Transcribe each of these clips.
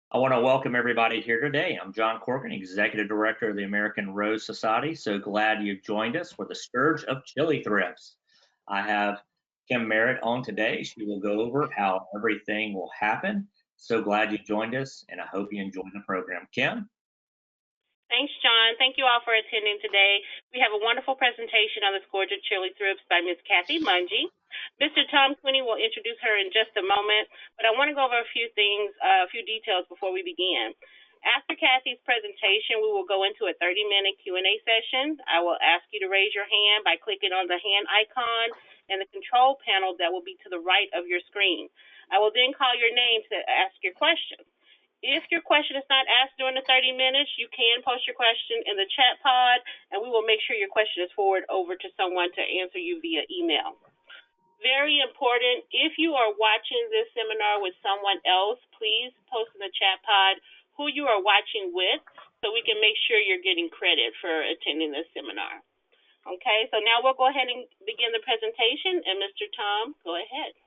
I want to welcome everybody here today. I'm John Corcoran, Executive Director of the American Rose Society. So glad you've joined us for the Scourge of Chili Thrips. I have Kim Merritt on today. She will go over how everything will happen. So glad you joined us, and I hope you enjoy the program. Kim? Thanks, John. Thank you all for attending today. We have a wonderful presentation on the Scourge of Chili Thrips by Ms. Kathy Monge. Mr. Tom Quinney will introduce her in just a moment, but I want to go over a few things, a few details before we begin. After Kathy's presentation, we will go into a 30-minute Q&A session. I will ask you to raise your hand by clicking on the hand icon and the control panel that will be to the right of your screen. I will then call your name to ask your question. If your question is not asked during the 30 minutes, you can post your question in the chat pod, and we will make sure your question is forwarded over to someone to answer you via email. Very important, if you are watching this seminar with someone else, please post in the chat pod who you are watching with so we can make sure you're getting credit for attending this seminar. Okay, so now we'll go ahead and begin the presentation, and Mr. Tom, go ahead.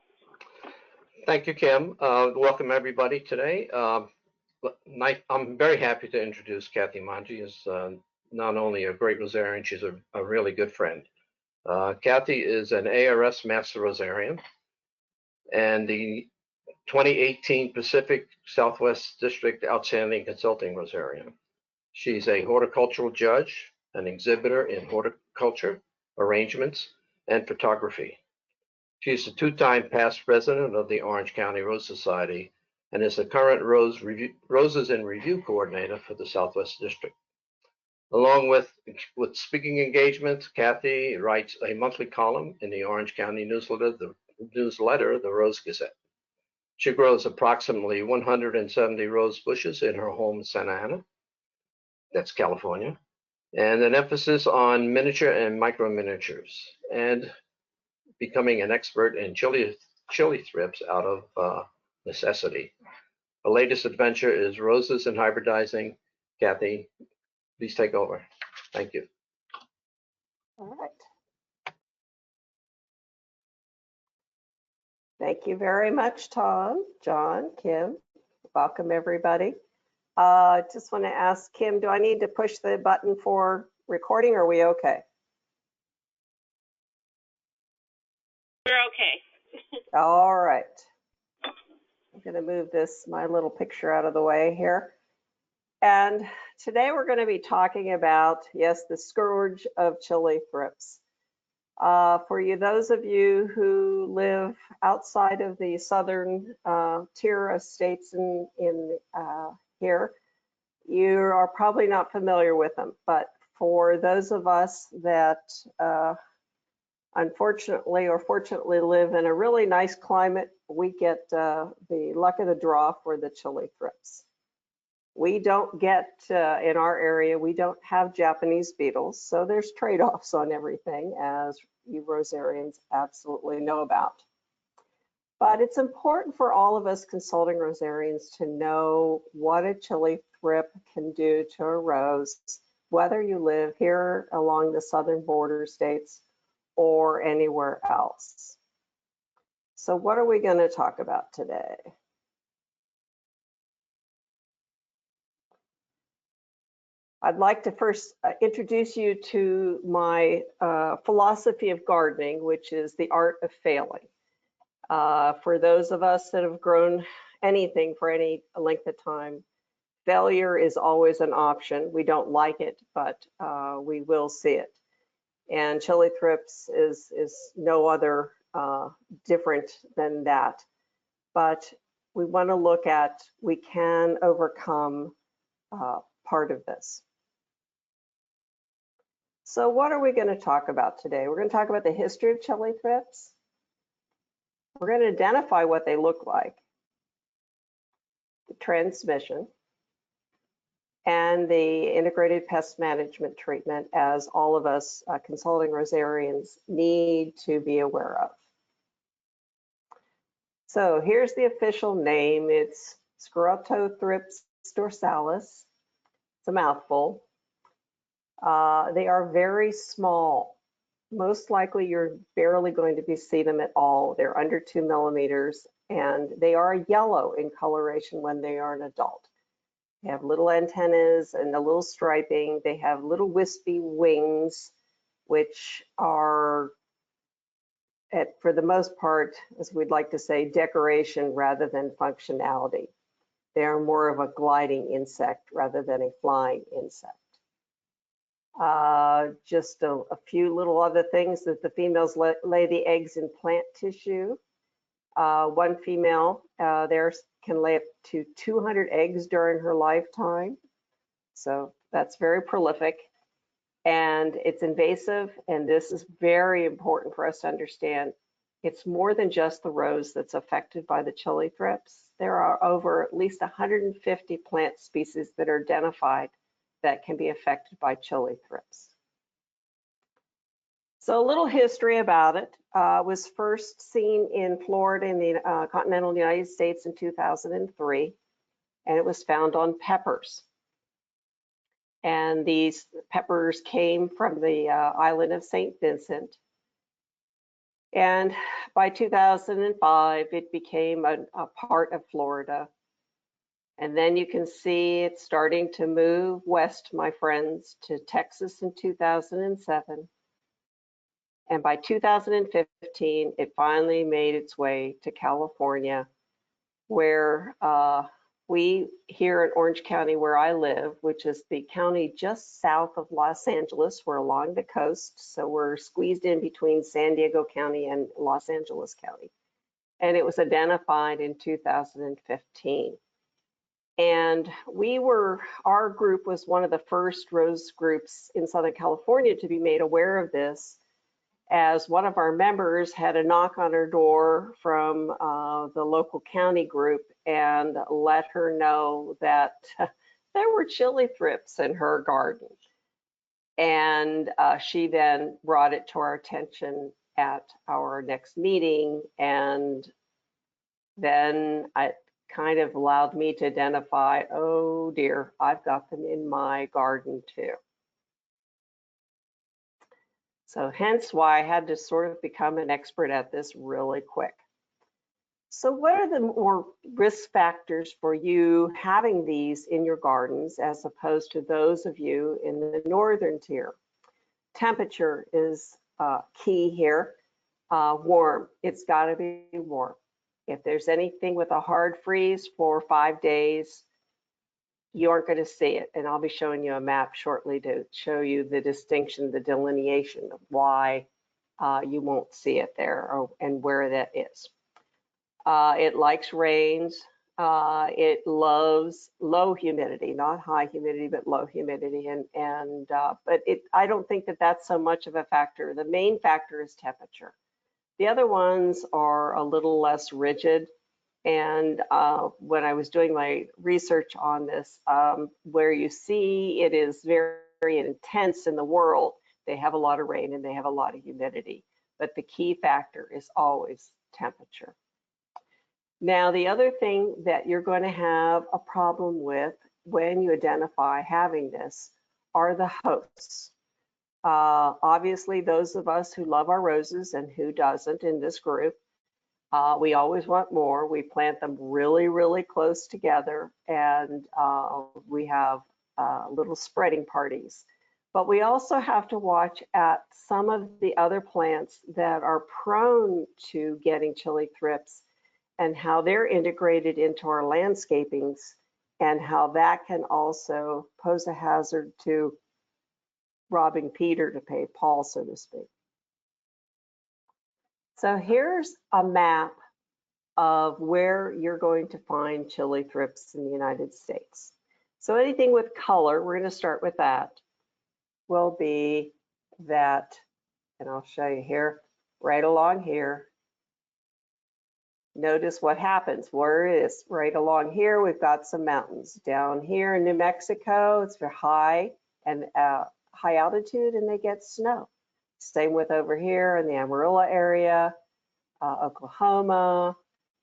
Thank you, Kim. Welcome everybody today. I'm very happy to introduce Kathy Monge as not only a great Rosarian, she's a really good friend. Kathy is an ARS Master Rosarian and the 2018 Pacific Southwest District Outstanding Consulting Rosarian. She's a horticultural judge, an exhibitor in horticulture, arrangements, and photography. She's a two-time past president of the Orange County Rose Society and is the current Roses in Review coordinator for the Southwest District. Along with speaking engagements, Kathy writes a monthly column in the Orange County newsletter, the Rose Gazette. She grows approximately 170 rose bushes in her home in Santa Ana, that's California, and an emphasis on miniature and micro miniatures, and becoming an expert in chili thrips out of necessity. The latest adventure is roses and hybridizing. Kathy, please take over. Thank you. All right. Thank you very much, Tom, John, Kim. Welcome, everybody. Just want to ask Kim, do I need to push the button for recording, or are we okay? We're okay. All right. I'm going to move my little picture out of the way here. And today we're going to be talking about, yes, the Scourge of Chili Thrips. For those of you who live outside of the southern tier of states in here, you are probably not familiar with them. But for those of us that unfortunately or fortunately live in a really nice climate, we get the luck of the draw for the chili thrips. We don't get, in our area, we don't have Japanese beetles, so there's trade-offs on everything, as you Rosarians absolutely know about. But it's important for all of us consulting Rosarians to know what a chili thrip can do to a rose, whether you live here along the southern border states or anywhere else. So what are we going to talk about today? I'd like to first introduce you to my philosophy of gardening, which is the art of failing. For those of us that have grown anything for any length of time, failure is always an option. We don't like it, but we will see it. And chili thrips is no other different than that. But we want to look at, we can overcome part of this. So what are we going to talk about today? We're going to talk about the history of chili thrips. We're going to identify what they look like, the transmission, and the integrated pest management treatment, as all of us consulting Rosarians need to be aware of. So here's the official name. It's Thrips dorsalis. It's a mouthful. They are very small. Most likely you're barely going to see them at all. They're under 2 millimeters, and they are yellow in coloration when they are an adult. They have little antennas and a little striping. They have little wispy wings, which are, for the most part, as we'd like to say, decoration rather than functionality. They are more of a gliding insect rather than a flying insect. Just a few little other things that the females lay the eggs in plant tissue. One female there can lay up to 200 eggs during her lifetime. So that's very prolific. And it's invasive, and this is very important for us to understand. It's more than just the rose that's affected by the Chilli thrips. There are over at least 150 plant species that are identified that can be affected by Chilli thrips. So a little history about it. Was first seen in Florida in the continental United States in 2003, and it was found on peppers. And these peppers came from the island of St. Vincent. And by 2005, it became a part of Florida. And then you can see it's starting to move west, my friends, to Texas in 2007. And by 2015, it finally made its way to California, where we here in Orange County, where I live, which is the county just south of Los Angeles, we're along the coast, so we're squeezed in between San Diego County and Los Angeles County. And it was identified in 2015. And our group was one of the first rose groups in Southern California to be made aware of this, as one of our members had a knock on her door from the local county group and let her know that there were Chilli thrips in her garden. And she then brought it to our attention at our next meeting, and then it kind of allowed me to identify, oh dear, I've got them in my garden too. So hence why I had to sort of become an expert at this really quick. So what are the more risk factors for you having these in your gardens as opposed to those of you in the northern tier? Temperature is key here. Warm, it's got to be warm. If there's anything with a hard freeze for 5 days, you aren't going to see it. And I'll be showing you a map shortly to show you the distinction, the delineation of why you won't see it there and where that is. It likes rains. It loves low humidity, not high humidity, but low humidity. But I don't think that that's so much of a factor. The main factor is temperature. The other ones are a little less rigid. And when I was doing my research on this, where you see it is very, very intense in the world, they have a lot of rain and they have a lot of humidity. But the key factor is always temperature. Now, the other thing that you're going to have a problem with when you identify having this are the hosts. Obviously, those of us who love our roses and who doesn't in this group, we always want more. We plant them really, really close together, and we have little spreading parties. But we also have to watch at some of the other plants that are prone to getting Chilli thrips and how they're integrated into our landscapings and how that can also pose a hazard to robbing Peter to pay Paul, so to speak. So here's a map of where you're going to find Chilli thrips in the United States. So anything with color, we're going to start with that, will be that, and I'll show you here, right along here. Notice what happens, where it is. Right along here, we've got some mountains. Down here in New Mexico, it's very high and high altitude, and they get snow. Same with over here in the Amarillo area, Oklahoma.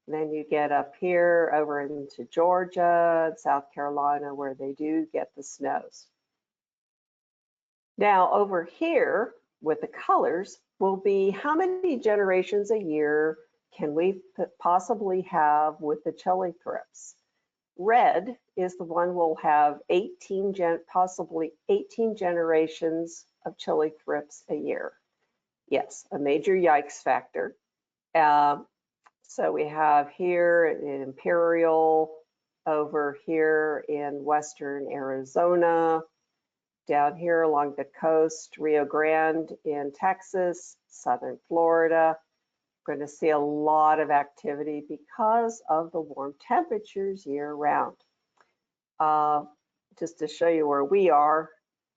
And then you get up here over into Georgia and South Carolina, where they do get the snows. Now over here with the colors will be how many generations a year can we possibly have with the chili thrips? Red is the one we'll have possibly 18 generations of chili thrips a year. Yes, a major yikes factor. So we have here in Imperial, over here in western Arizona, down here along the coast, Rio Grande in Texas, southern Florida. We're going to see a lot of activity because of the warm temperatures year round. Just to show you where we are,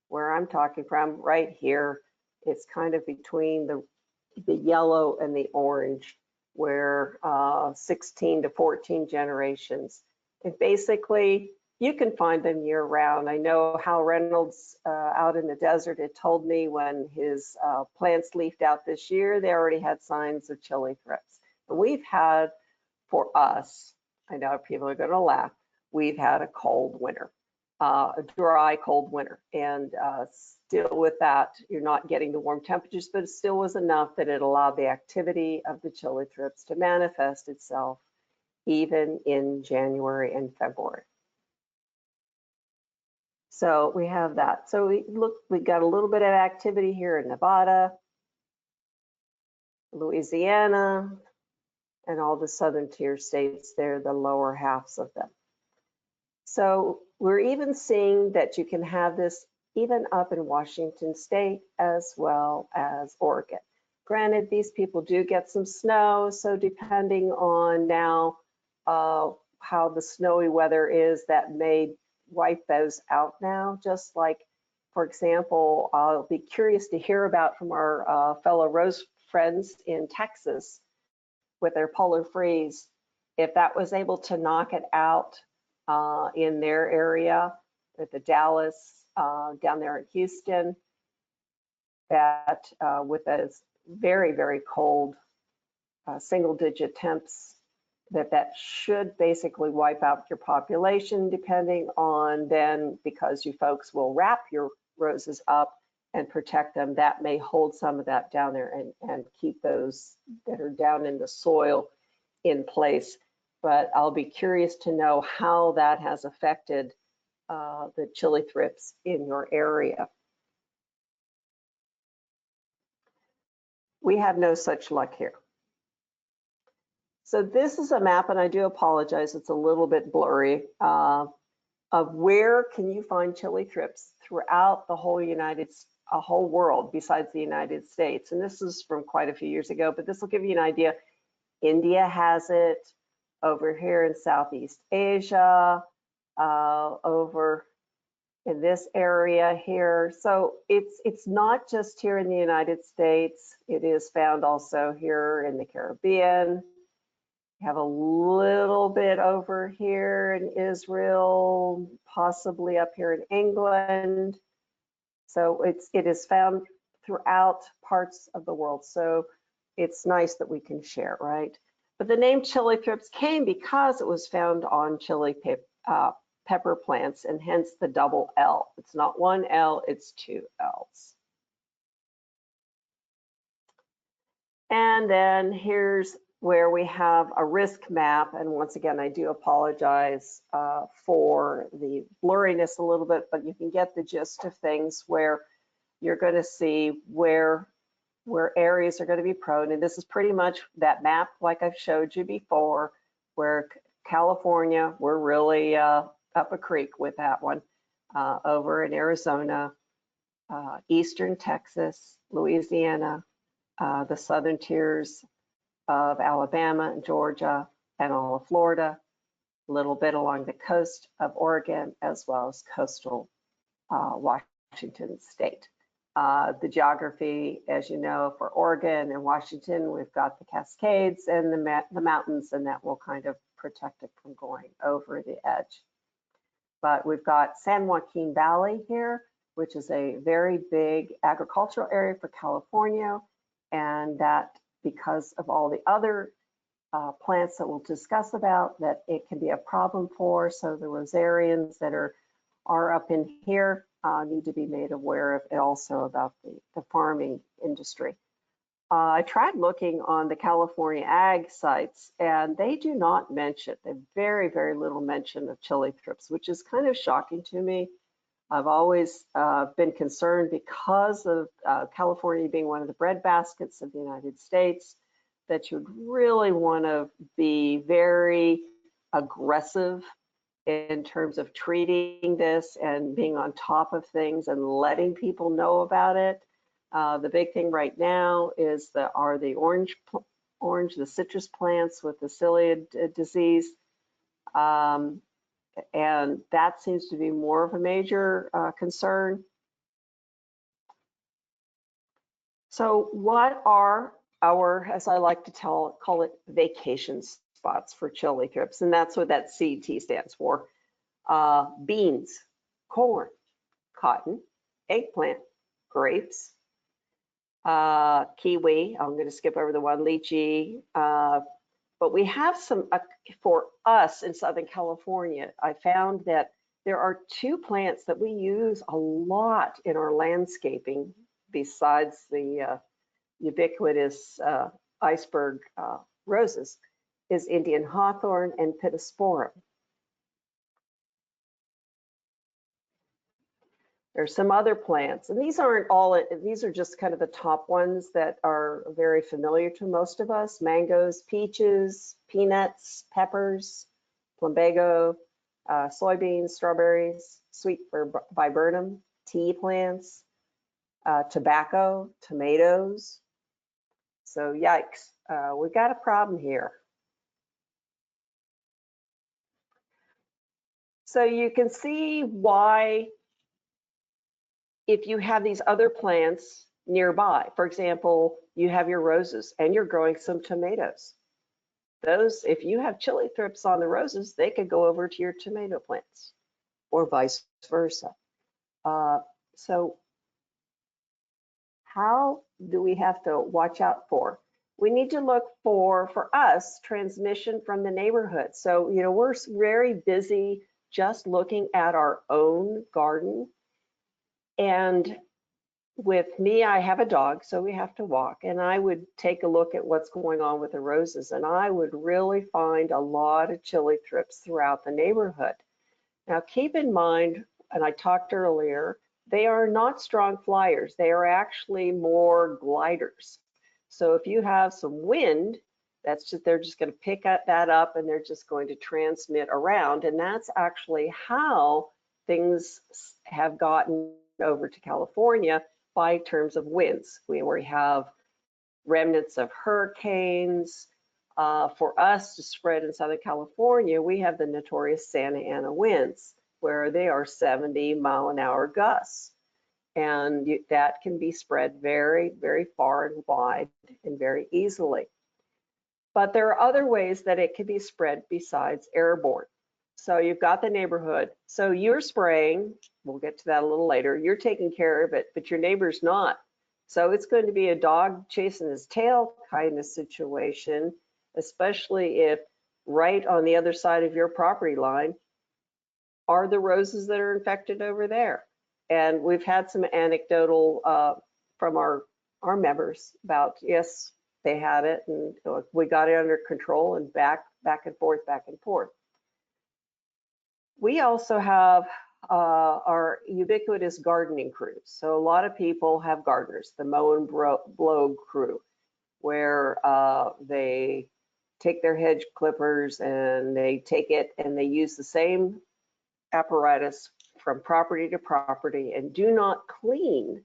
where I'm talking from, right here, it's kind of between the yellow and the orange, where 16 to 14 generations. And basically, you can find them year round. I know Hal Reynolds out in the desert had told me when his plants leafed out this year, they already had signs of chili thrips. And we've had, for us, I know people are going to laugh, we've had a cold winter, a dry, cold winter. And still with that, you're not getting the warm temperatures, but it still was enough that it allowed the activity of the chili thrips to manifest itself even in January and February. So we have that. So we got a little bit of activity here in Nevada, Louisiana, and all the southern tier states there, the lower halves of them. So we're even seeing that you can have this even up in Washington state as well as Oregon. Granted, these people do get some snow, so depending on now how the snowy weather is, that may wipe those out now. Just like, for example, I'll be curious to hear about from our fellow rose friends in Texas with their polar freeze, if that was able to knock it out in their area, at the Dallas, down there in Houston, that with those very, very cold single-digit temps, that should basically wipe out your population, depending on then, because you folks will wrap your roses up and protect them, that may hold some of that down there and keep those that are down in the soil in place. But I'll be curious to know how that has affected the chili thrips in your area. We have no such luck here. So this is a map, and I do apologize, it's a little bit blurry, of where can you find chili thrips throughout the whole world besides the United States. And this is from quite a few years ago, but this will give you an idea. India has it, over here in Southeast Asia, over in this area here. So it's not just here in the United States, it is found also here in the Caribbean. We have a little bit over here in Israel, possibly up here in England. So it is found throughout parts of the world. So it's nice that we can share, right? But the name chili thrips came because it was found on chili pepper plants, and hence the double L. It's not one L, it's two L's. And then here's where we have a risk map. And once again, I do apologize for the blurriness a little bit, but you can get the gist of things where you're going to see where areas are going to be prone. And this is pretty much that map like I've showed you before, where California, we're really up a creek with that one. Over in Arizona, eastern Texas, Louisiana, the southern tiers of Alabama and Georgia and all of Florida, a little bit along the coast of Oregon, as well as coastal Washington state. The geography, as you know, for Oregon and Washington, we've got the Cascades and the mountains, and that will kind of protect it from going over the edge. But we've got San Joaquin Valley here, which is a very big agricultural area for California, and that because of all the other plants that we'll discuss about, that it can be a problem for. So the rosarians that are up in here need to be made aware of, and also about the farming industry. I tried looking on the California ag sites, and they do not mention, they have very, very little mention of chili thrips, which is kind of shocking to me. I've always been concerned because of California being one of the breadbaskets of the United States, that you'd really want to be very aggressive in terms of treating this and being on top of things and letting people know about it. The big thing right now is the citrus plants with the psyllid disease. And that seems to be more of a major concern. So what are our, as I like to call it, vacation spots for chili thrips? And that's what that CT stands for. Beans, corn, cotton, eggplant, grapes, kiwi, I'm going to skip over the one, lychee, but we have some, for us in Southern California, I found that there are two plants that we use a lot in our landscaping besides the ubiquitous iceberg roses, is Indian hawthorn and pittosporum. There's some other plants, and these aren't all, these are just kind of the top ones that are very familiar to most of us: mangoes, peaches, peanuts, peppers, plumbago, soybeans, strawberries, sweet viburnum, tea plants, tobacco, tomatoes. So yikes, we've got a problem here. So you can see why, if you have these other plants nearby, for example, you have your roses and you're growing some tomatoes. Those, if you have chili thrips on the roses, they could go over to your tomato plants or vice versa. So how do we have to watch out for? We need to look for us, transmission from the neighborhood. So, you know, we're very busy just looking at our own garden. And with me, I have a dog, so we have to walk, and I would take a look at what's going on with the roses, and I would really find a lot of chili thrips throughout the neighborhood. Now, keep in mind, and I talked earlier, they are not strong flyers. They are actually more gliders. So if you have some wind, they're just going to pick that up, and they're just going to transmit around, and that's actually how things have gotten over to California by terms of winds. We have remnants of hurricanes. For us to spread in Southern California, we have the notorious Santa Ana winds, where they are 70-mile-an-hour gusts. And that can be spread very, very far and wide and very easily. But there are other ways that it can be spread besides airborne. So you've got the neighborhood. So you're spraying, we'll get to that a little later, you're taking care of it, but your neighbor's not. So it's going to be a dog chasing his tail kind of situation, especially if right on the other side of your property line are the roses that are infected over there. And we've had some anecdotal from our members about, yes, they had it, and we got it under control, and back and forth, back and forth. We also have our ubiquitous gardening crews. So a lot of people have gardeners, the mow and blow crew, where they take their hedge clippers and they take it and they use the same apparatus from property to property and do not clean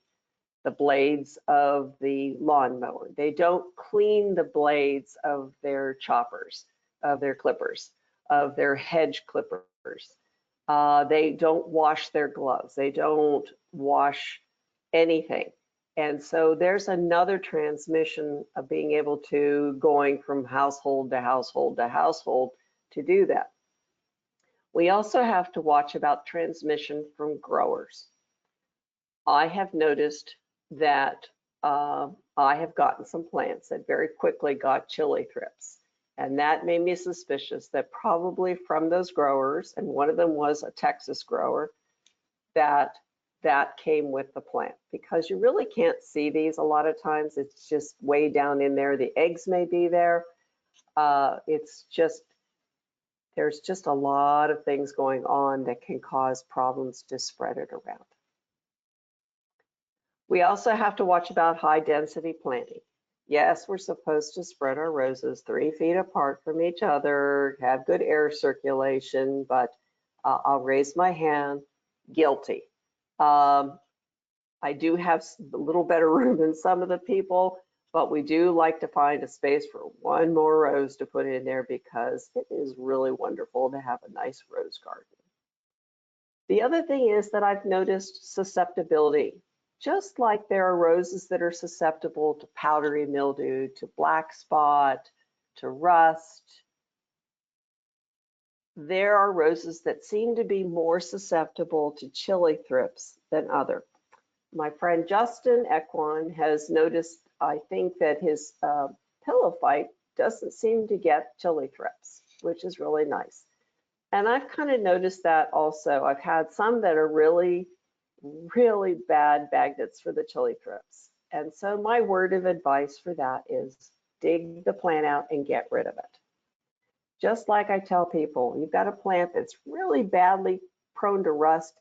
the blades of the lawnmower. They don't clean the blades of their choppers, of their clippers, of their hedge clippers. They don't wash their gloves. They don't wash anything. And so there's another transmission of being able to going from household to household to household to do that. We also have to watch about transmission from growers. I have noticed that I have gotten some plants that very quickly got chili thrips. And that made me suspicious that probably from those growers, and one of them was a Texas grower, that that came with the plant, because you really can't see these a lot of times. It's just way down in there. The eggs may be there. There's just a lot of things going on that can cause problems to spread it around. We also have to watch about high density planting. Yes, we're supposed to spread our roses 3 feet apart from each other, have good air circulation, but I'll raise my hand, guilty. I do have a little better room than some of the people, but we do like to find a space for one more rose to put in there, because it is really wonderful to have a nice rose garden. The other thing is that I've noticed susceptibility. Just like there are roses that are susceptible to powdery mildew, to black spot, to rust, there are roses that seem to be more susceptible to chili thrips than other. My friend Justin Equan has noticed, I think, that his pillow fight doesn't seem to get chili thrips, which is really nice. And I've kind of noticed that also. I've had some that are really bad magnets for the chili thrips. And so my word of advice for that is dig the plant out and get rid of it. Just like I tell people, you've got a plant that's really badly prone to rust,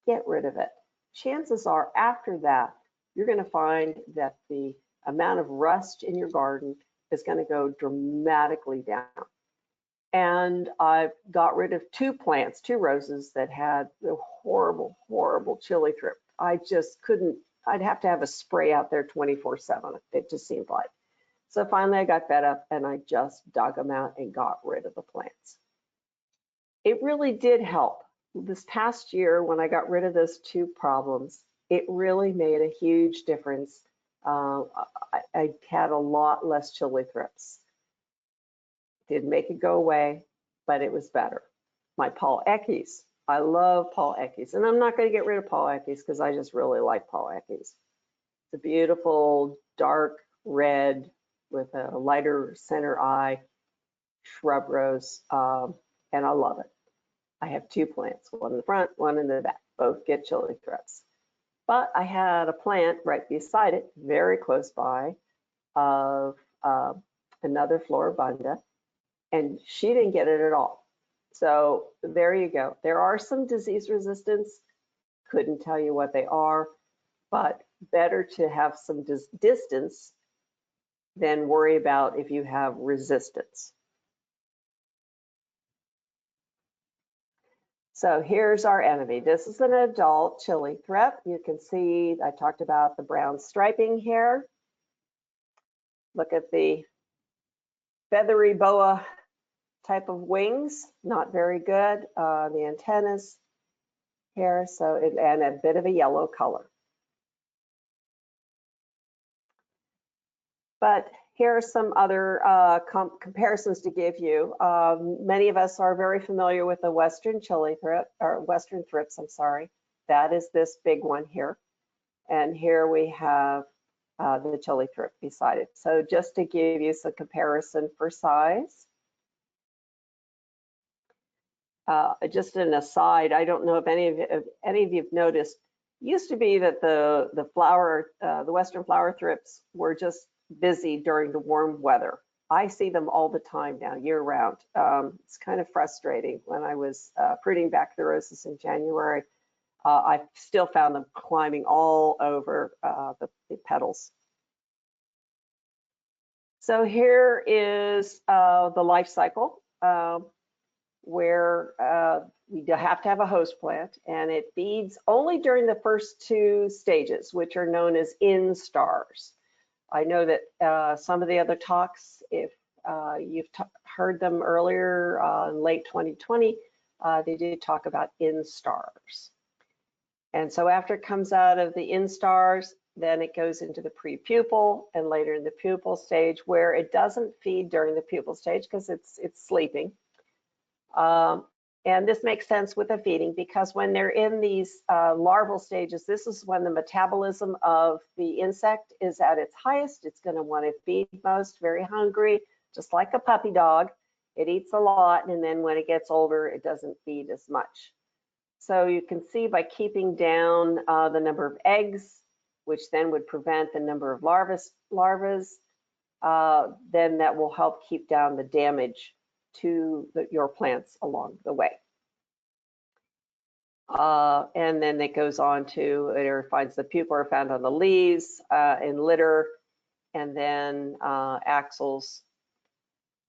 get rid of it. Chances are after that, you're going to find that the amount of rust in your garden is going to go dramatically down. And I've got rid of 2 plants, 2 roses that had the horrible chili thrip. I just couldn't, I'd have to have a spray out there 24/7. It just seemed like. So finally I got fed up and I just dug them out and got rid of the plants. It really did help. This past year, when I got rid of those 2 problems, it really made a huge difference. I had a lot less chili thrips. Didn't make it go away, but it was better. My Paul Eckes, I love Paul Eckes, and I'm not going to get rid of Paul Eckes because I just really like Paul Eckes. It's a beautiful dark red with a lighter center eye shrub rose, and I love it. I have 2 plants, one in the front, one in the back. Both get chili thrips. But I had a plant right beside it, very close by, of another Floribunda, and she didn't get it at all. So there you go. There are some disease resistance. Couldn't tell you what they are, but better to have some distance than worry about if you have resistance. So here's our enemy. This is an adult chili thrip. You can see I talked about the brown striping here. Look at the feathery boa type of wings, not very good. The antennas here, so and a bit of a yellow color. But here are some other comparisons to give you. Many of us are very familiar with the Western chili thrip, or Western thrips, I'm sorry. That is this big one here. And here we have the chili thrip beside it. So just to give you some comparison for size. Just an aside, I don't know if any of you have noticed, used to be that the Western flower thrips were just busy during the warm weather. I see them all the time now, year round. It's kind of frustrating. When I was pruning back the roses in January, I still found them climbing all over the petals. So here is the life cycle, where we have to have a host plant, and it feeds only during the first 2 stages, which are known as instars. I know that some of the other talks, if you've heard them earlier in late 2020, they did talk about instars. And so after it comes out of the instars, then it goes into the pre-pupal and later in the pupal stage, where it doesn't feed during the pupal stage because it's sleeping. And this makes sense with the feeding, because when they're in these larval stages, this is when the metabolism of the insect is at its highest. It's going to want to feed most, very hungry, just like a puppy dog. It eats a lot, and then when it gets older, it doesn't feed as much. So you can see by keeping down the number of eggs, which then would prevent the number of larvae, then that will help keep down the damage to your plants along the way. And then it goes on to, it finds the pupa are found on the leaves, in litter, and then axils.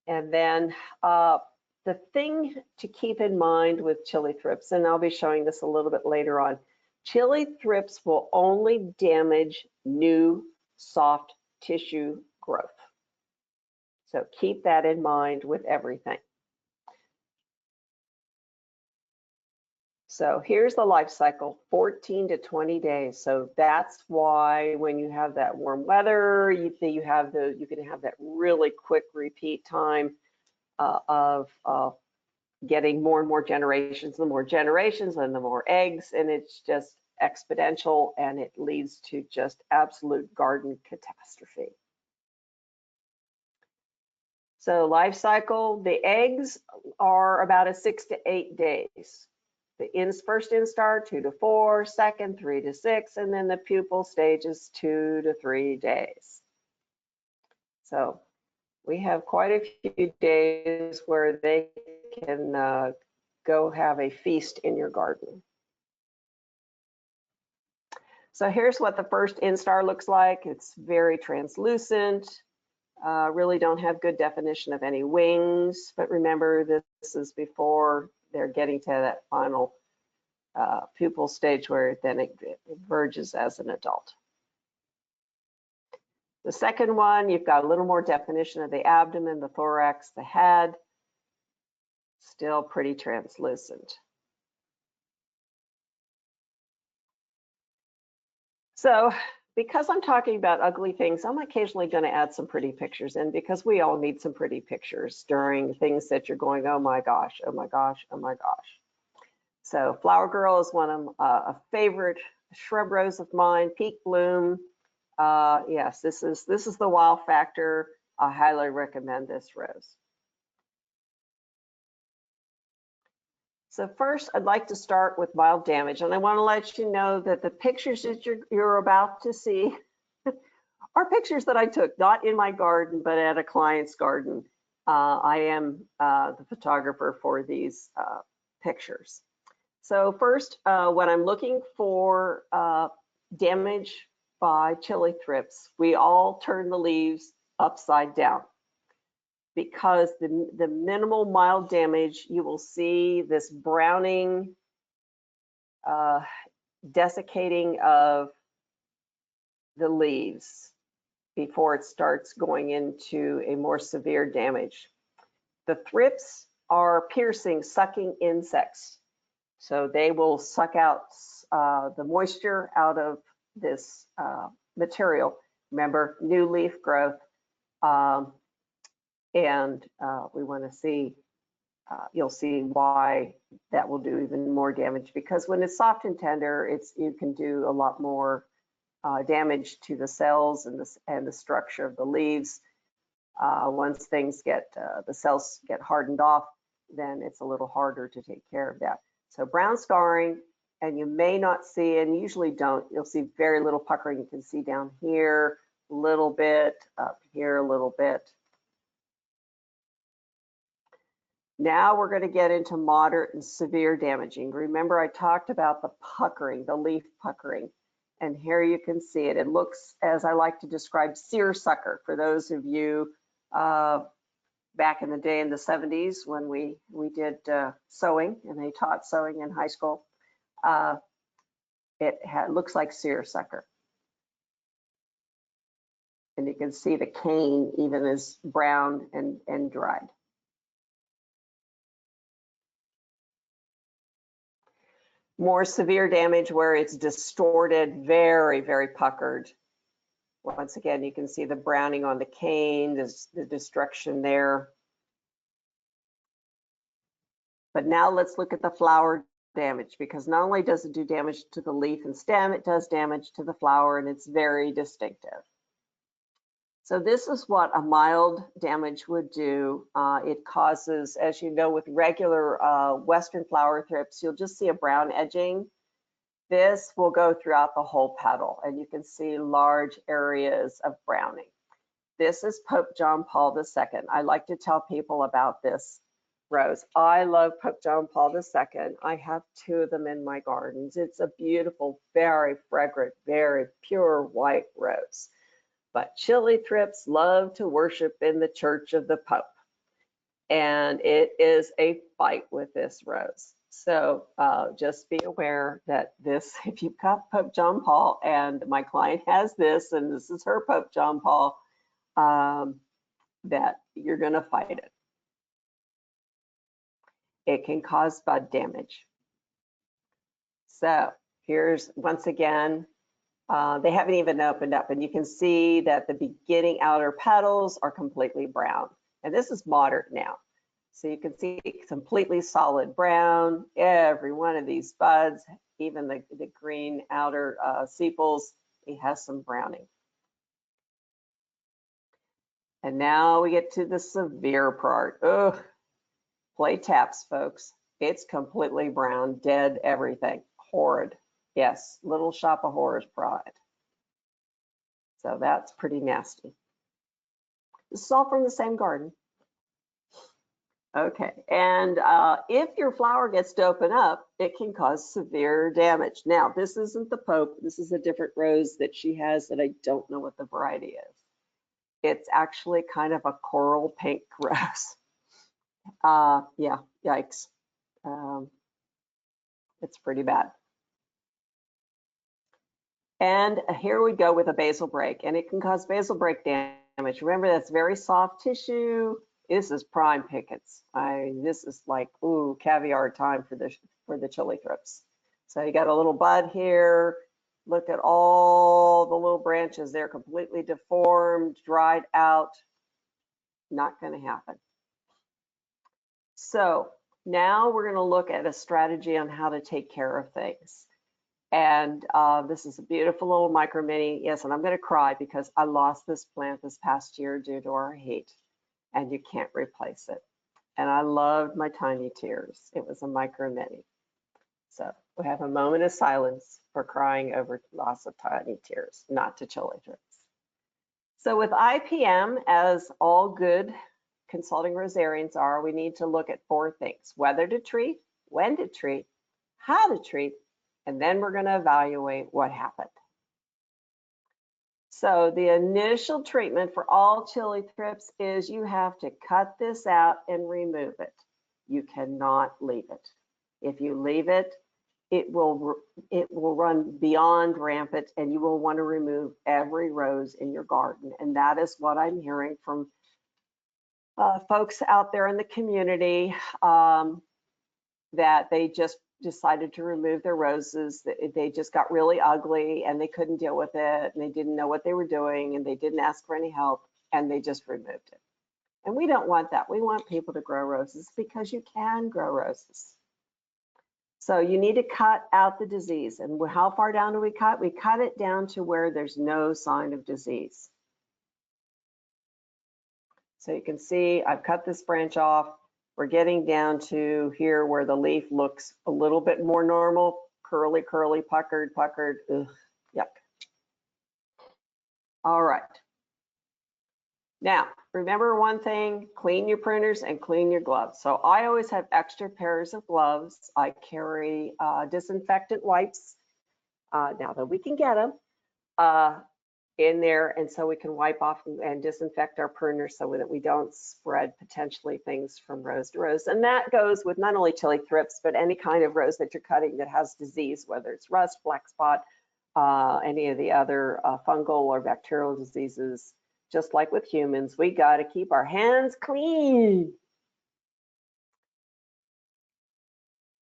And then the thing to keep in mind with chili thrips, and I'll be showing this a little bit later on, chili thrips will only damage new soft tissue growth. So keep that in mind with everything. So here's the life cycle, 14 to 20 days. So that's why when you have that warm weather, you can have that really quick repeat time of getting more and more generations. The more generations and the more eggs, and it's just exponential, and it leads to just absolute garden catastrophe. So life cycle, the eggs are about 6 to 8 days. The first instar, 2 to 4, second, 3 to 6, and then the pupal stage is 2 to 3 days. So we have quite a few days where they can go have a feast in your garden. So here's what the first instar looks like. It's very translucent. Really don't have good definition of any wings, but remember this is before they're getting to that final pupal stage where then it emerges as an adult. The second one, you've got a little more definition of the abdomen, the thorax, the head, still pretty translucent. So because I'm talking about ugly things, I'm occasionally going to add some pretty pictures in, because we all need some pretty pictures during things that you're going, oh my gosh, oh my gosh, oh my gosh. So Flower Girl is one of a favorite shrub rose of mine, peak bloom. Yes, this is the wow factor. I highly recommend this rose. So first, I'd like to start with wild damage, and I want to let you know that the pictures that you're about to see are pictures that I took, not in my garden, but at a client's garden. I am the photographer for these pictures. So first, when I'm looking for damage by chili thrips, we all turn the leaves upside down, because the minimal mild damage, you will see this browning, desiccating of the leaves before it starts going into a more severe damage. The thrips are piercing, sucking insects. So they will suck out the moisture out of this material. Remember, new leaf growth. And we want to see, you'll see why that will do even more damage, because when it's soft and tender, you can do a lot more damage to the cells and the structure of the leaves. Once things the cells get hardened off, then it's a little harder to take care of that. So brown scarring, and you may not see, and usually don't, you'll see very little puckering. You can see down here a little bit, up here a little bit. Now we're going to get into moderate and severe damaging. Remember, I talked about the puckering, the leaf puckering, and here you can see it. It looks, as I like to describe, seersucker for those of you back in the day in the 70s when we did sewing, and they taught sewing in high school. It looks like seersucker. And you can see the cane even is brown and dried. More severe damage where it's distorted, very, very puckered. Once again, you can see the browning on the cane, the destruction there. But now let's look at the flower damage, because not only does it do damage to the leaf and stem, it does damage to the flower, and it's very distinctive. So this is what a mild damage would do. It causes, as you know, with regular Western flower thrips, you'll just see a brown edging. This will go throughout the whole petal, and you can see large areas of browning. This is Pope John Paul II. I like to tell people about this rose. I love Pope John Paul II. I have 2 of them in my gardens. It's a beautiful, very fragrant, very pure white rose. But Chilli thrips love to worship in the church of the Pope. And it is a fight with this rose. So just be aware that this, if you've got Pope John Paul, and my client has this, and this is her Pope John Paul, that you're going to fight it. It can cause bud damage. So here's, once again, they haven't even opened up, and you can see that the beginning outer petals are completely brown. And this is moderate now. So you can see completely solid brown. Every one of these buds, even the green outer sepals, it has some browning. And now we get to the severe part. Ugh, play taps, folks. It's completely brown, dead everything. Horrid. Yes, Little Shop of Horrors pride. So that's pretty nasty. This is all from the same garden. Okay, and if your flower gets to open up, it can cause severe damage. Now, this isn't the Pope. This is a different rose that she has that I don't know what the variety is. It's actually kind of a coral pink rose. Yeah, yikes. It's pretty bad. And here we go with a basal break, and it can cause basal break damage. Remember, that's very soft tissue. This is prime pickets. This is like, ooh, caviar time for the Chilli thrips. So you got a little bud here. Look at all the little branches. They're completely deformed, dried out. Not going to happen. So now we're going to look at a strategy on how to take care of things. And this is a beautiful little micro mini. Yes, and I'm going to cry because I lost this plant this past year due to our heat, and you can't replace it. And I loved my tiny tears. It was a micro mini. So we have a moment of silence for crying over loss of tiny tears, not to Chilli thrips. So with IPM, as all good consulting rosarians are, we need to look at 4 things: whether to treat, when to treat, how to treat, and then we're going to evaluate what happened. So the initial treatment for all Chilli thrips is you have to cut this out and remove it. You cannot leave it. If you leave it, it will run beyond rampant, and you will want to remove every rose in your garden. And that is what I'm hearing from folks out there in the community, that they just decided to remove their roses. They just got really ugly and they couldn't deal with it, and they didn't know what they were doing, and they didn't ask for any help, and they just removed it. And we don't want that. We want people to grow roses because you can grow roses. So you need to cut out the disease. And how far down do we cut? We cut it down to where there's no sign of disease. So you can see I've cut this branch off. We're getting down to here where the leaf looks a little bit more normal, curly, curly, puckered. Ugh, yuck. All right. Now, remember one thing: clean your pruners and clean your gloves. So I always have extra pairs of gloves. I carry disinfectant wipes, now that we can get them, in there, and so we can wipe off and disinfect our pruners so that we don't spread potentially things from rose to rose. And that goes with not only Chilli thrips, but any kind of rose that you're cutting that has disease, whether it's rust, black spot, any of the other fungal or bacterial diseases. Just like with humans, we got to keep our hands clean.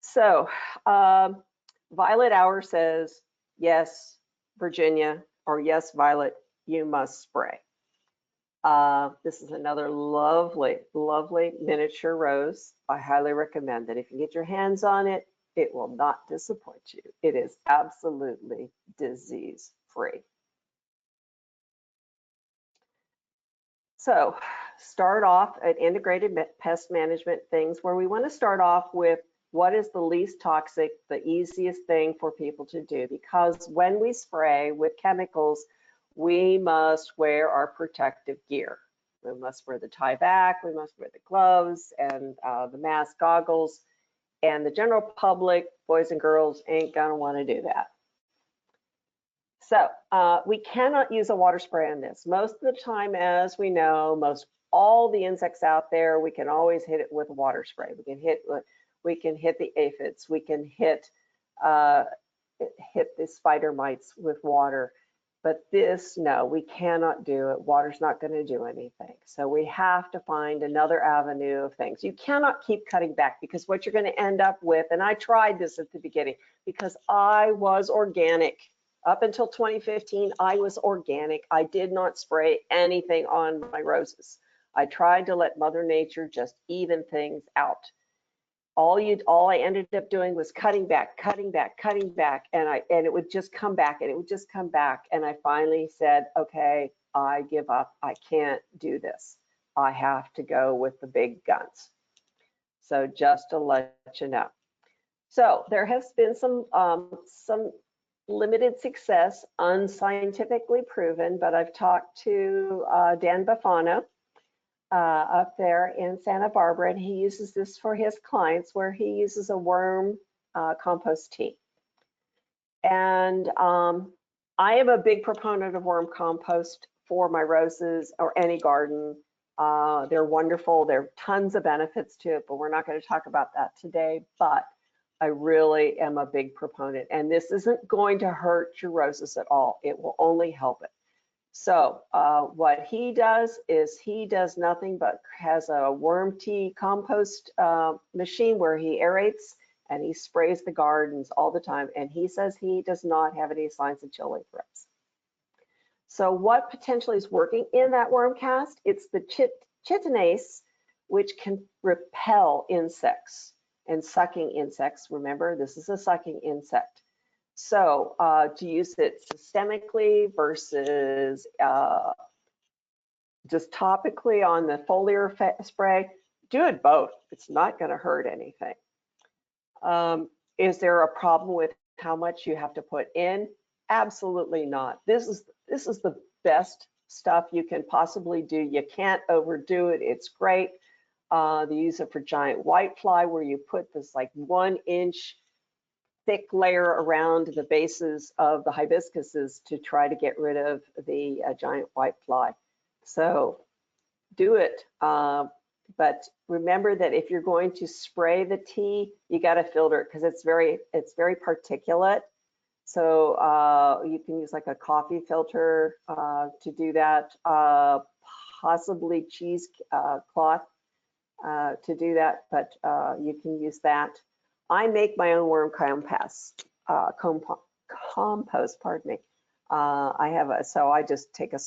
So Violet Hour says, yes, Virginia, or yes, Violet, you must spray. This is another lovely, lovely miniature rose. I highly recommend it. If you get your hands on it, it will not disappoint you. It is absolutely disease-free. So start off at integrated pest management things where we want to start off with what is the least toxic, the easiest thing for people to do, because when we spray with chemicals, we must wear our protective gear. We must wear the tie back, we must wear the gloves and the mask, goggles, and the general public, boys and girls, ain't gonna wanna do that. So we cannot use a water spray on this. Most of the time, as we know, all the insects out there, we can always hit it with a water spray. We can hit the aphids, we can hit the spider mites with water. But this, no, we cannot do it. Water's not going to do anything. So we have to find another avenue of things. You cannot keep cutting back, because what you're going to end up with, and I tried this at the beginning because I was organic. Up until 2015, I was organic. I did not spray anything on my roses. I tried to let Mother Nature just even things out. All I ended up doing was cutting back, and it would just come back, and I finally said, okay, I give up. I can't do this. I have to go with the big guns. So just to let you know. So there has been some limited success, unscientifically proven, but I've talked to Dan Bafano up there in Santa Barbara, and he uses this for his clients, where he uses a worm compost tea. And I am a big proponent of worm compost for my roses or any garden. They're wonderful. There are tons of benefits to it, but we're not going to talk about that today. But I really am a big proponent, and this isn't going to hurt your roses at all. It will only help it. So what he does is he does nothing but has a worm tea compost machine where he aerates and he sprays the gardens all the time. And he says he does not have any signs of chili thrips. So what potentially is working in that worm cast? It's the chitinase, which can repel insects and sucking insects. Remember, this is a sucking insect. So to use it systemically versus just topically on the foliar spray, do it both. It's not going to hurt anything. Is there a problem with how much you have to put in? Absolutely not. This is the best stuff you can possibly do. You can't overdo it. It's great. They use it for giant whitefly, where you put this like 1-inch thick layer around the bases of the hibiscuses to try to get rid of the giant whitefly. So do it. But remember that if you're going to spray the tea, you got to filter it, because it's very particulate. So you can use like a coffee filter to do that, possibly cheesecloth to do that, but you can use that. I make my own worm compost, pardon me. I just take a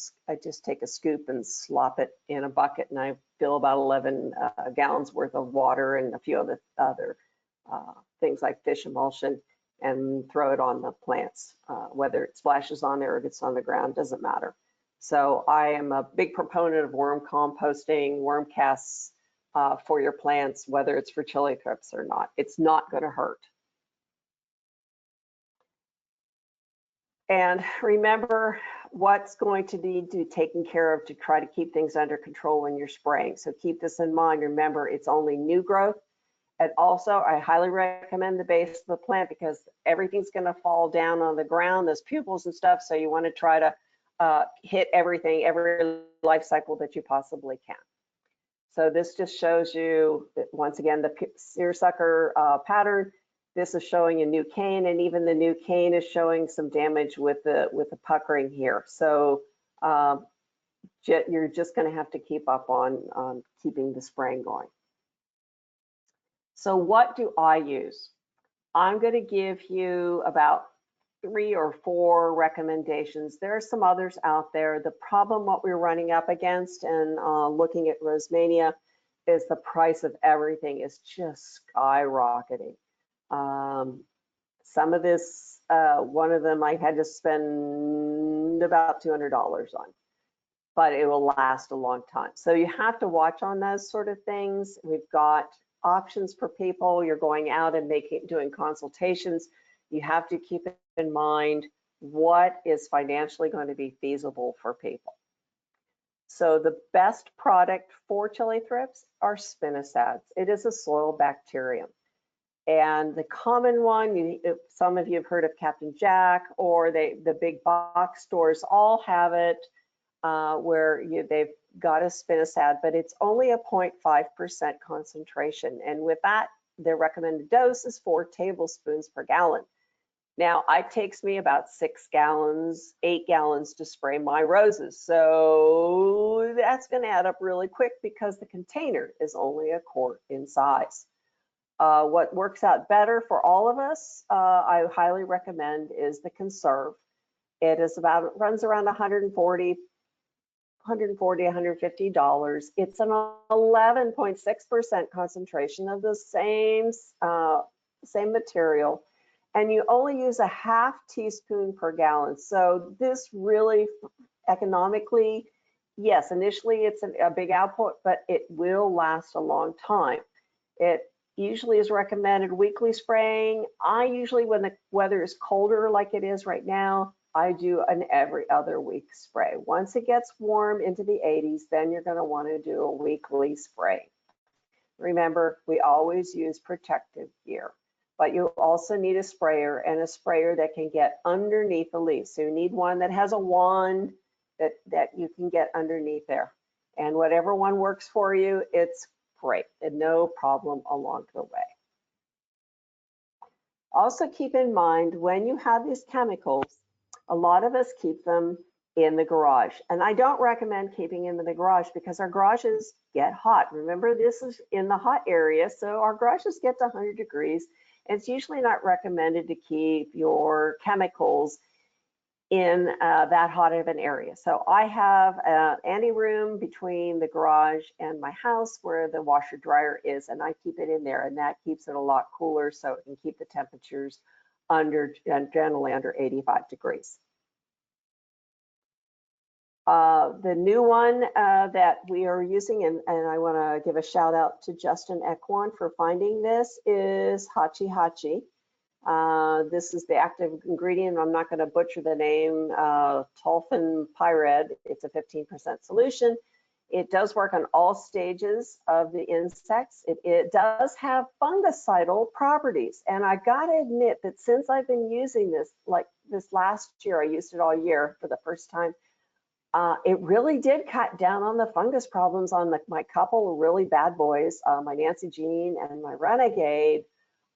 scoop and slop it in a bucket, and I fill about 11 gallons worth of water and a few other things like fish emulsion, and throw it on the plants. Whether it splashes on there or gets on the ground, doesn't matter. So I am a big proponent of worm composting, worm casts for your plants, whether it's for chili thrips or not. It's not going to hurt. And remember what's going to need to be taken care of to try to keep things under control when you're spraying. So keep this in mind. Remember, it's only new growth. And also, I highly recommend the base of the plant, because everything's going to fall down on the ground, those pupils and stuff. So you want to try to hit everything, every life cycle that you possibly can. So this just shows you, once again, the seersucker pattern. This is showing a new cane, and even the new cane is showing some damage with the puckering here. So you're just going to have to keep up on keeping the spraying going. So what do I use? I'm going to give you about 3 or 4 recommendations. There are some others out there. The problem what we're running up against and looking at Rosemania is the price of everything is just skyrocketing. Some of this, one of them I had to spend about $200 on. but it will last a long time. So you have to watch on those sort of things. We've got options for people. You're going out and doing consultations. You have to keep in mind what is financially going to be feasible for people. So the best product for chili thrips are spinasads. It is a soil bacterium. And the common one, some of you have heard of Captain Jack, or the big box stores all have it, where they've got a spinosad, but it's only a 0.5% concentration. And with that, their recommended dose is 4 tablespoons per gallon. Now, it takes me about 6 gallons, 8 gallons to spray my roses. So that's going to add up really quick because the container is only a quart in size. What works out better for all of us, I highly recommend, is the conserve. It runs around $140, $150. It's an 11.6% concentration of the same material, and you only use a half teaspoon per gallon. So this really, economically, yes, initially it's a big output, but it will last a long time. It usually is recommended weekly spraying. I usually, when the weather is colder like it is right now, I do an every other week spray. Once it gets warm into the 80s, then you're going to want to do a weekly spray. Remember, we always use protective gear, but you also need a sprayer, and a sprayer that can get underneath the leaves. So you need one that has a wand that you can get underneath there. And whatever one works for you, it's great, and no problem along the way. Also keep in mind, when you have these chemicals, a lot of us keep them in the garage. And I don't recommend keeping them in the garage because our garages get hot. Remember, this is in the hot area, so our garages get to 100 degrees. And it's usually not recommended to keep your chemicals in that hot of an area. So I have an anteroom between the garage and my house where the washer dryer is, and I keep it in there, and that keeps it a lot cooler so it can keep the temperatures generally under 85 degrees. The new one that we are using, and I want to give a shout out to Justin Ekwan for finding this, is Hachi Hachi. This is the active ingredient. I'm not going to butcher the name, tolfenpyrad. It's a 15% solution. It does work on all stages of the insects. It does have fungicidal properties. And I got to admit that since I've been using this, like this last year, I used it all year for the first time, it really did cut down on the fungus problems on my couple of really bad boys. My Nancy Jean and my Renegade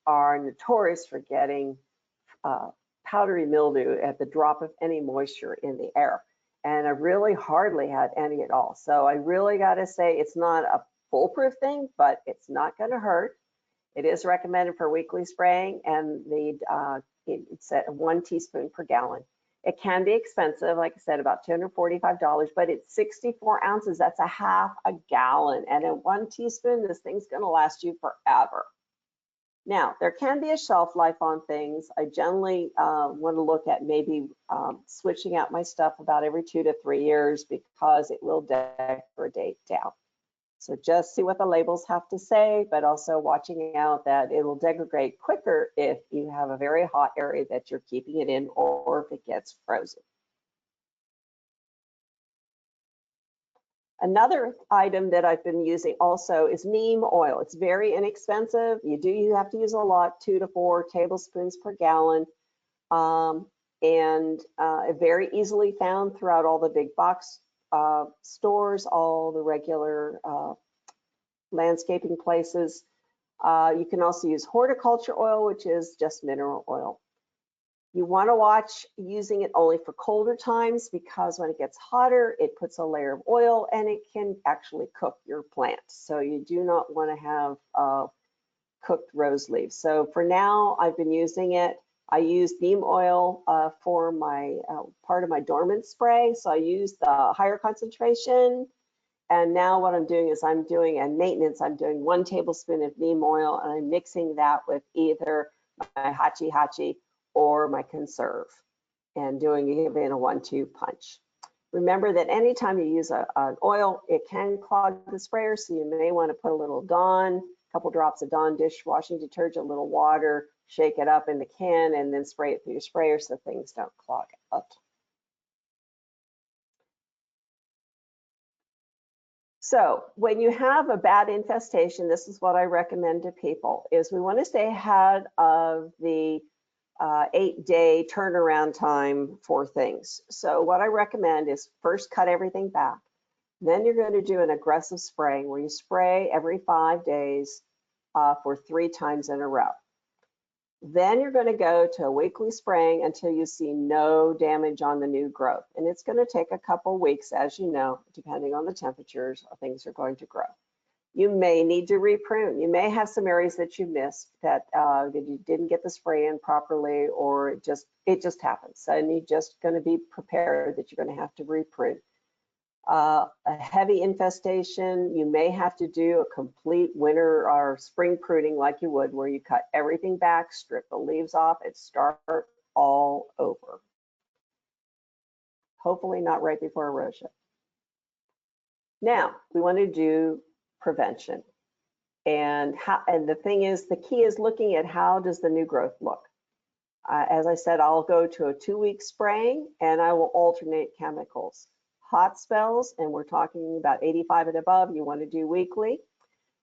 are notorious for getting powdery mildew at the drop of any moisture in the air. And I really hardly had any at all. So I really got to say it's not a foolproof thing, but it's not going to hurt. It is recommended for weekly spraying, and it's at 1 teaspoon per gallon. It can be expensive, like I said, about $245, but it's 64 ounces. That's a half a gallon. And at 1 teaspoon, this thing's going to last you forever. Now, there can be a shelf life on things. I generally want to look at maybe switching out my stuff about every 2 to 3 years because it will degrade down. So just see what the labels have to say, but also watching out that it will degrade quicker if you have a very hot area that you're keeping it in, or if it gets frozen. Another item that I've been using also is neem oil. It's very inexpensive. You have to use a lot, 2 to 4 tablespoons per gallon, and very easily found throughout all the big box stores, all the regular landscaping places. You can also use horticulture oil, which is just mineral oil. You want to watch using it only for colder times, because when it gets hotter, it puts a layer of oil and it can actually cook your plant. So you do not want to have cooked rose leaves. So for now, I've been using it. I use neem oil for my part of my dormant spray. So I use the higher concentration. And now what I'm doing is I'm doing doing 1 tablespoon of neem oil, and I'm mixing that with either my Hachi or my conserve, and giving a 1-2 punch. Remember that anytime you use an oil, it can clog the sprayer, so you may want to put a little Dawn, a couple drops of Dawn dishwashing detergent, a little water, shake it up in the can, and then spray it through your sprayer so things don't clog up. So when you have a bad infestation, this is what I recommend to people, is we want to stay ahead of the 8-day turnaround time for things. So what I recommend is first cut everything back. Then you're going to do an aggressive spraying where you spray every 5 days for 3 times in a row. Then you're going to go to a weekly spraying until you see no damage on the new growth. And it's going to take a couple weeks, as you know, depending on the temperatures, things are going to grow. You may need to reprune. You may have some areas that you missed that you didn't get the spray in properly, or it just happens. And you're just going to be prepared that you're going to have to reprune. A heavy infestation, you may have to do a complete winter or spring pruning like you would, where you cut everything back, strip the leaves off, and start all over. Hopefully not right before erosion. Now, we want to do prevention. And the thing is, the key is looking at how does the new growth look. As I said, I'll go to a 2-week spraying and I will alternate chemicals. Hot spells, and we're talking about 85 and above, you want to do weekly.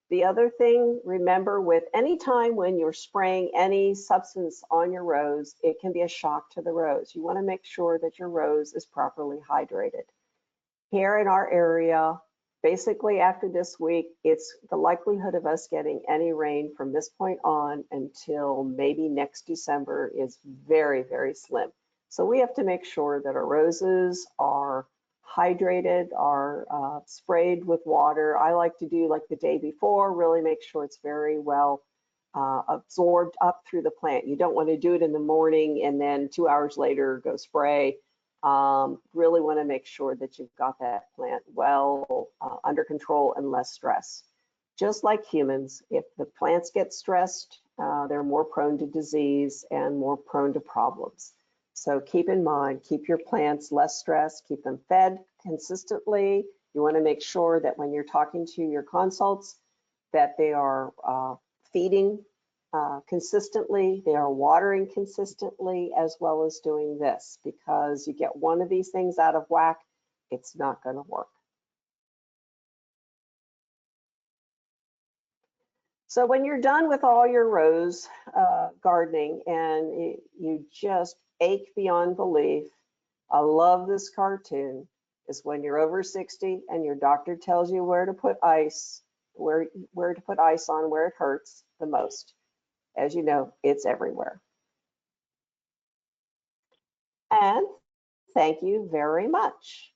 The other thing, remember, with any time when you're spraying any substance on your rose, it can be a shock to the rose. You want to make sure that your rose is properly hydrated. Here in our area, basically after this week, it's the likelihood of us getting any rain from this point on until maybe next December is very, very slim. So we have to make sure that our roses are hydrated, are sprayed with water. I like to do like the day before, really make sure it's very well absorbed up through the plant. You don't want to do it in the morning and then 2 hours later go spray. Really want to make sure that you've got that plant well under control and less stress. Just like humans, if the plants get stressed, they're more prone to disease and more prone to problems. So keep in mind, keep your plants less stressed, keep them fed consistently. You want to make sure that when you're talking to your consults, that they are feeding consistently, they are watering consistently, as well as doing this, because you get one of these things out of whack, it's not going to work. So when you're done with all your rose gardening and you just ache beyond belief, I love this cartoon, is when you're over 60 and your doctor tells you where to put ice, where to put ice on where it hurts the most. As you know, it's everywhere. And thank you very much.